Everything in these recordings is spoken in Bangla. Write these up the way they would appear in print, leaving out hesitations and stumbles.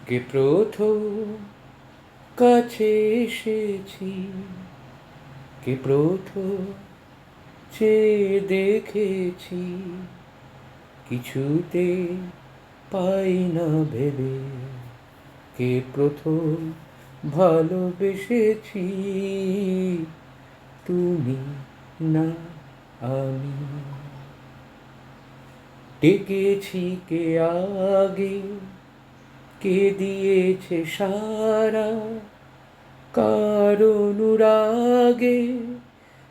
কে প্রথম কাছে এসেছি, কে প্রথম চেয়ে দেখেছি, কিছুতে পাই না ভেবে, কে প্রথম ভালোবেসেছি, তুমি না আমি। ডেকেছি কে আগে, কে দিয়েছে সারা, কার অনুরাগে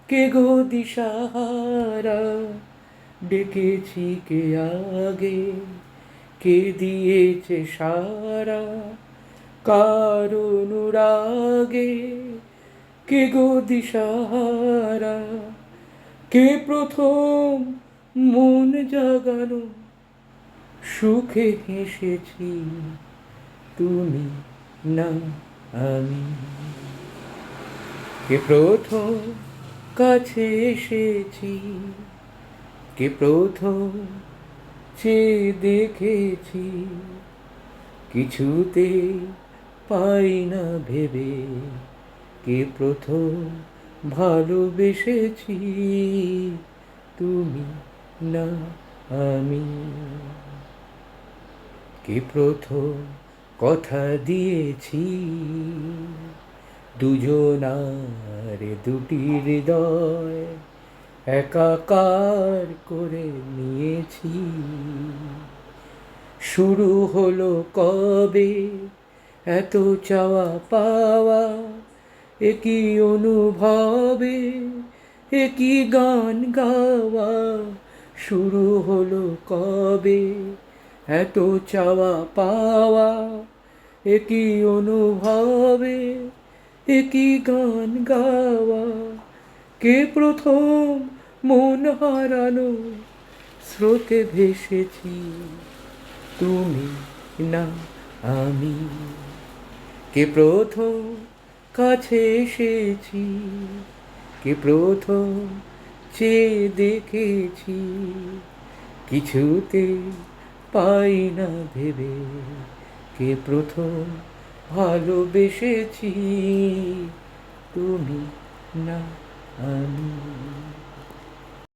কে গো দিশাহারা। ডেকেছি কে আগে, কে দিয়েছে সারা, কার অনুরাগে কে গো দিশাহারা। কে প্রথম মন জাগানো সুখে হেসেছি, তুমি না আমি। কে প্রথম কাছে এসেছি, কে প্রথম চেয়ে দেখেছি, কিছুতে পাই না ভেবে, কে প্রথম ভালোবেসেছি, তুমি না আমি। কে প্রথম কথা দিয়েছি, দুজনার দুটি হৃদয় একাকার করে নিয়েছি। শুরু হলো কবে এত চাওয়া পাওয়া, একই অনুভবে একই গান গাওয়া। শুরু হলো কবে এত চাওয়া পাওয়া, একই অনুভবে একই গান গাওয়া। কে প্রথম মন হারানো স্রোতে ভেসেছি, তুমি না আমি। কে প্রথম কাছে এসেছি, কে প্রথম চেয়ে দেখেছি, কিছুতে পাই না ভেবে, কে প্রথম ভালোবেসেছি, তুমি না আমি।